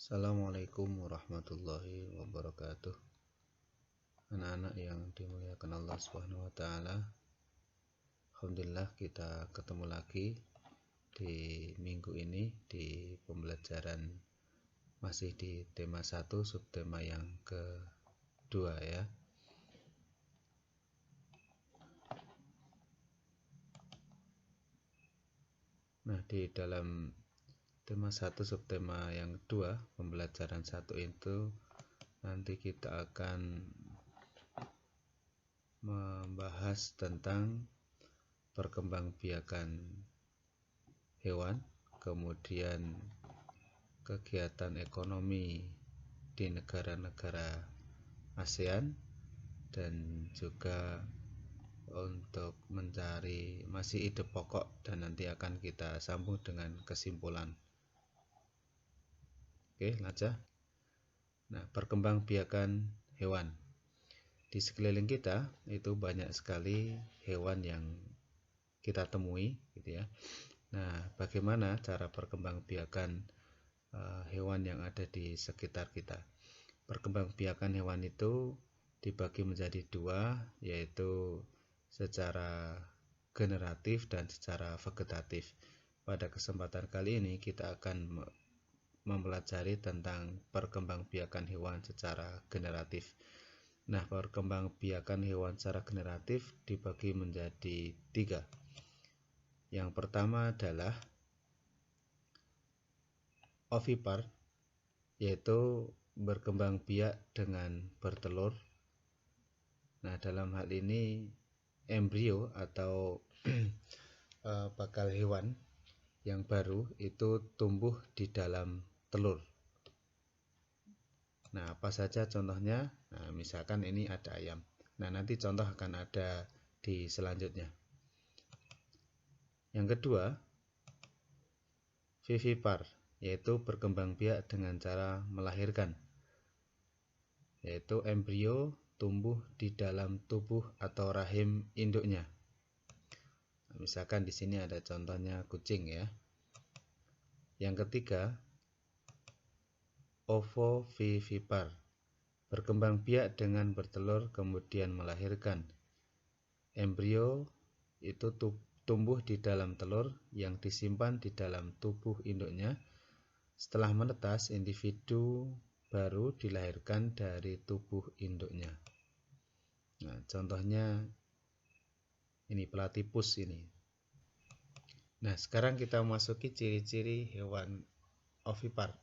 Assalamualaikum warahmatullahi wabarakatuh. Anak-anak yang dimuliakan Allah Subhanahu wa taala. Alhamdulillah kita ketemu lagi di minggu ini di pembelajaran masih di tema 1 subtema yang kedua ya. Nah, di dalam tema 1 subtema yang kedua pembelajaran 1 itu nanti kita akan membahas tentang perkembangbiakan hewan, kemudian kegiatan ekonomi di negara-negara ASEAN, dan juga untuk mencari masih ide pokok dan nanti akan kita sambung dengan kesimpulan. Oke, Najah. Nah, perkembangbiakan hewan. Di sekeliling kita itu banyak sekali hewan yang kita temui gitu ya. Nah, bagaimana cara perkembangbiakan hewan yang ada di sekitar kita? Perkembangbiakan hewan itu dibagi menjadi dua, yaitu secara generatif dan secara vegetatif. Pada kesempatan kali ini kita akan mempelajari tentang perkembangbiakan hewan secara generatif. Nah, perkembangbiakan hewan secara generatif dibagi menjadi 3. Yang pertama adalah ovipar, yaitu berkembang biak dengan bertelur. Nah, dalam hal ini embrio atau bakal hewan yang baru itu tumbuh di dalam telur. Nah, apa saja contohnya? Nah, misalkan ini ada ayam. Nah, nanti contoh akan ada di selanjutnya. Yang kedua, vivipar, yaitu berkembang biak dengan cara melahirkan, yaitu embrio tumbuh di dalam tubuh atau rahim induknya. Nah, misalkan di sini ada contohnya kucing ya. Yang ketiga, ovovivipar, berkembang biak dengan bertelur kemudian melahirkan. Embrio itu tumbuh di dalam telur yang disimpan di dalam tubuh induknya. Setelah menetas, individu baru dilahirkan dari tubuh induknya. Nah, contohnya ini platypus ini. Nah, sekarang kita masuki ciri-ciri hewan ovipar.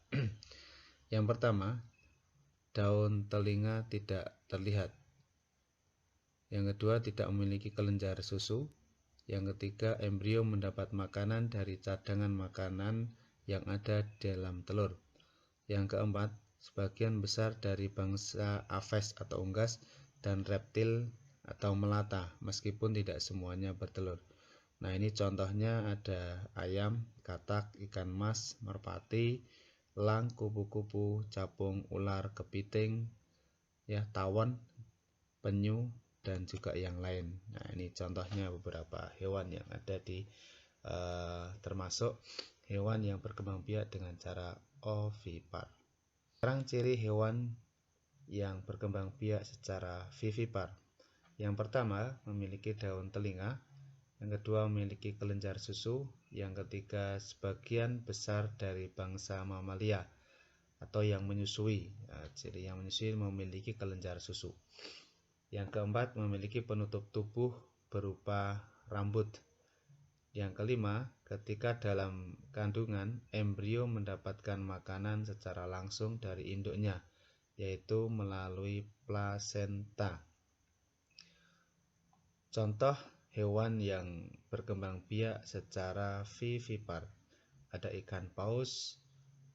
Yang pertama, daun telinga tidak terlihat. Yang kedua, tidak memiliki kelenjar susu. Yang ketiga, embrio mendapat makanan dari cadangan makanan yang ada dalam telur. Yang keempat, sebagian besar dari bangsa aves atau unggas dan reptil atau melata, meskipun tidak semuanya bertelur. Nah, ini contohnya ada ayam, katak, ikan mas, merpati, elang, kupu-kupu, capung, ular, kepiting, ya, tawon, penyu, dan juga yang lain. Nah, ini contohnya beberapa hewan yang ada di termasuk hewan yang berkembang biak dengan cara ovipar. Sekarang ciri hewan yang berkembang biak secara vivipar. Yang pertama, memiliki daun telinga. Yang kedua, memiliki kelenjar susu. Yang ketiga, sebagian besar dari bangsa mamalia atau yang menyusui. Nah, jadi yang menyusui memiliki kelenjar susu. Yang keempat, memiliki penutup tubuh berupa rambut. Yang kelima, ketika dalam kandungan, embrio mendapatkan makanan secara langsung dari induknya, yaitu melalui plasenta. Contoh hewan yang berkembang biak secara vivipar. Ada ikan paus,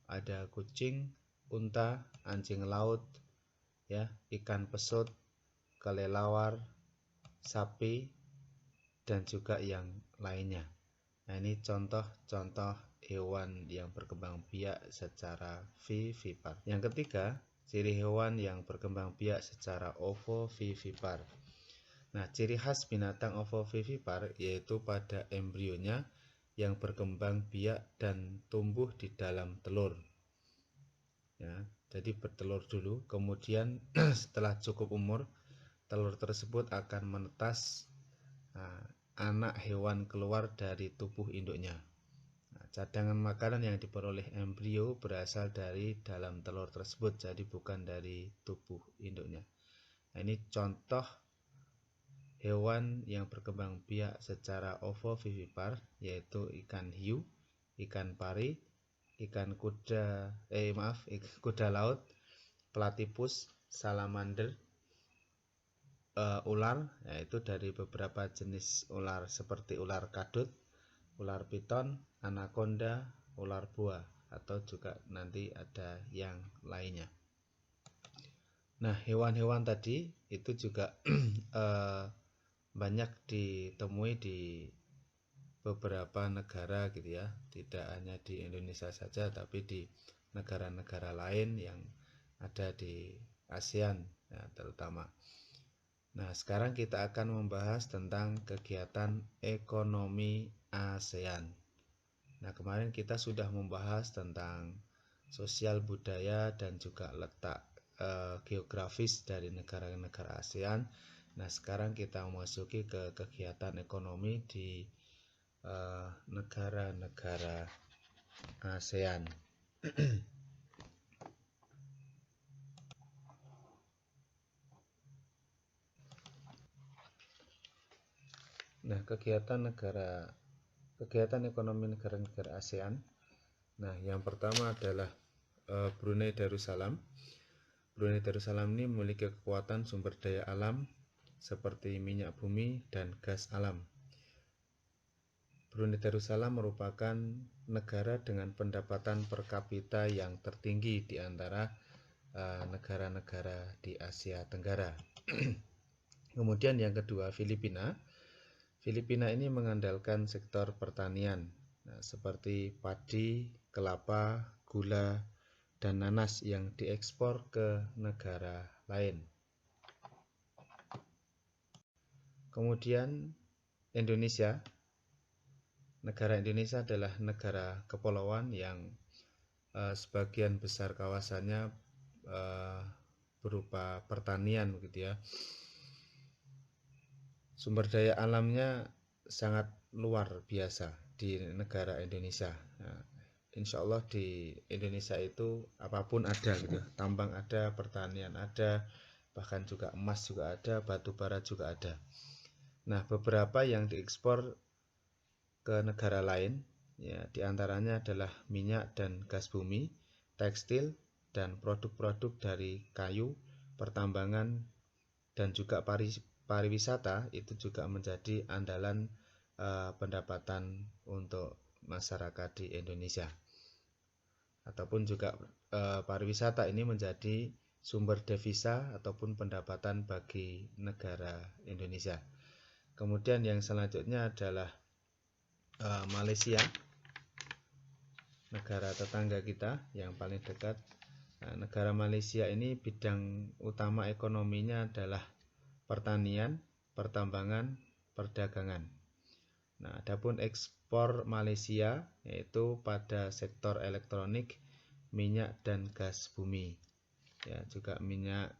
ada kucing, unta, anjing laut, ya, ikan pesut, kelelawar, sapi, dan juga yang lainnya. Nah, ini contoh-contoh hewan yang berkembang biak secara vivipar. Yang ketiga, ciri hewan yang berkembang biak secara ovovivipar. Nah, ciri khas binatang ovovivipar yaitu pada embrionya yang berkembang biak dan tumbuh di dalam telur. ya. Jadi bertelur dulu, kemudian setelah cukup umur, telur tersebut akan menetas anak hewan keluar dari tubuh induknya. Cadangan makanan yang diperoleh embrio berasal dari dalam telur tersebut, jadi bukan dari tubuh induknya. Nah, ini contoh hewan yang berkembang biak secara ovovivipar, yaitu ikan hiu, ikan pari, kuda laut, platypus, salamander, ular, yaitu dari beberapa jenis ular seperti ular kadut, ular piton, anaconda, ular buah, atau juga nanti ada yang lainnya. Nah, hewan-hewan tadi itu juga banyak ditemui di beberapa negara gitu ya, tidak hanya di Indonesia saja, tapi di negara-negara lain yang ada di ASEAN ya, terutama. Nah, sekarang kita akan membahas tentang kegiatan ekonomi ASEAN. Nah, kemarin kita sudah membahas tentang sosial budaya dan juga letak geografis dari negara-negara ASEAN. Nah, sekarang kita memasuki ke kegiatan ekonomi di negara-negara ASEAN. Nah, kegiatan ekonomi negara-negara ASEAN. Nah, yang pertama adalah Brunei Darussalam. Brunei Darussalam ini memiliki kekuatan sumber daya alam seperti minyak bumi dan gas alam. Brunei Darussalam merupakan negara dengan pendapatan per kapita yang tertinggi di antara negara-negara di Asia Tenggara. Kemudian yang kedua, Filipina. Filipina ini mengandalkan sektor pertanian, seperti padi, kelapa, gula, dan nanas yang diekspor ke negara lain. Kemudian Indonesia. Negara Indonesia adalah negara kepulauan yang sebagian besar kawasannya berupa pertanian gitu ya. Sumber daya alamnya sangat luar biasa di negara Indonesia. Nah, insya Allah di Indonesia itu apapun ada gitu, tambang ada, pertanian ada, bahkan juga emas juga ada, batu bara juga ada. Nah, beberapa yang diekspor ke negara lain ya, diantaranya adalah minyak dan gas bumi, tekstil, dan produk-produk dari kayu, pertambangan, dan juga pariwisata itu juga menjadi andalan pendapatan untuk masyarakat di Indonesia. Ataupun juga pariwisata ini menjadi sumber devisa ataupun pendapatan bagi negara Indonesia. Kemudian yang selanjutnya adalah Malaysia, negara tetangga kita yang paling dekat. Nah, negara Malaysia ini bidang utama ekonominya adalah pertanian, pertambangan, perdagangan. Nah, adapun ekspor Malaysia yaitu pada sektor elektronik, minyak dan gas bumi. Ya, juga minyak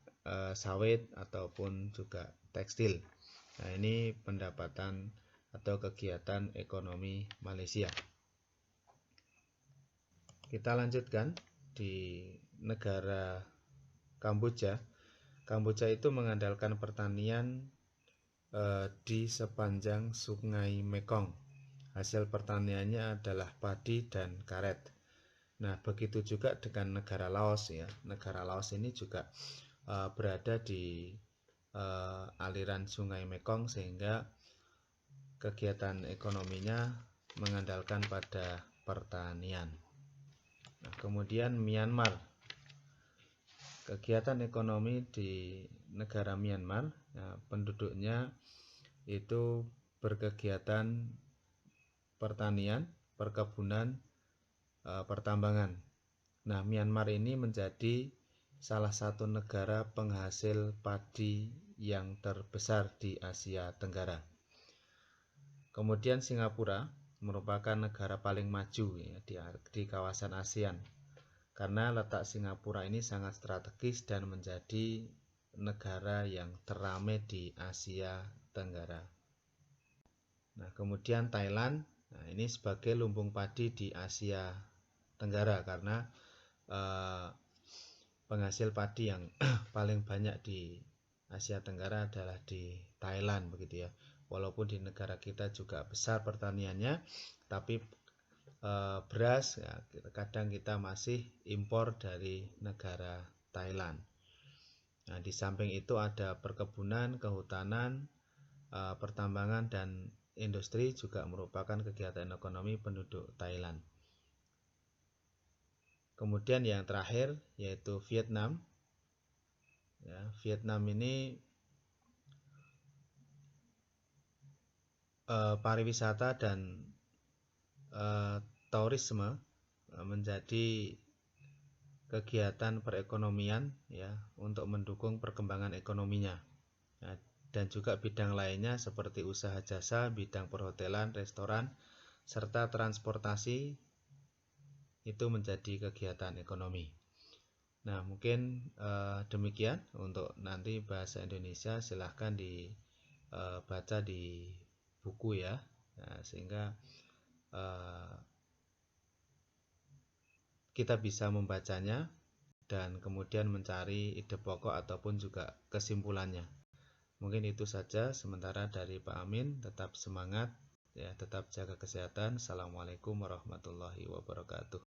sawit ataupun juga tekstil. Nah, ini pendapatan atau kegiatan ekonomi Malaysia. Kita lanjutkan di negara Kamboja. Kamboja itu mengandalkan pertanian di sepanjang sungai Mekong. Hasil pertaniannya adalah padi dan karet. Nah, begitu juga dengan negara Laos ya. Negara Laos ini juga berada di aliran sungai Mekong, sehingga kegiatan ekonominya mengandalkan pada pertanian. Nah, kemudian Myanmar. Kegiatan ekonomi di negara Myanmar, nah, penduduknya itu berkegiatan pertanian, perkebunan, pertambangan. Nah, Myanmar ini menjadi salah satu negara penghasil padi yang terbesar di Asia Tenggara. Kemudian Singapura merupakan negara paling maju ya, di kawasan ASEAN karena letak Singapura ini sangat strategis dan menjadi negara yang terramai di Asia Tenggara. Nah, kemudian Thailand, nah ini sebagai lumbung padi di Asia Tenggara karena penghasil padi yang paling banyak di Asia Tenggara adalah di Thailand begitu ya. Walaupun di negara kita juga besar pertaniannya, tapi beras ya, kadang kita masih impor dari negara Thailand. Nah, di samping itu ada perkebunan, kehutanan, pertambangan dan industri juga merupakan kegiatan ekonomi penduduk Thailand. Kemudian yang terakhir yaitu Vietnam. Ya, Vietnam ini pariwisata dan tourisme menjadi kegiatan perekonomian ya untuk mendukung perkembangan ekonominya. Nah, dan juga bidang lainnya seperti usaha jasa, bidang perhotelan, restoran, serta transportasi itu menjadi kegiatan ekonomi. Nah, mungkin demikian untuk nanti bahasa Indonesia silahkan dibaca di buku ya. Nah, sehingga kita bisa membacanya dan kemudian mencari ide pokok ataupun juga kesimpulannya. Mungkin itu saja sementara dari Pak Amin. Tetap semangat ya, tetap jaga kesehatan. Assalamualaikum warahmatullahi wabarakatuh.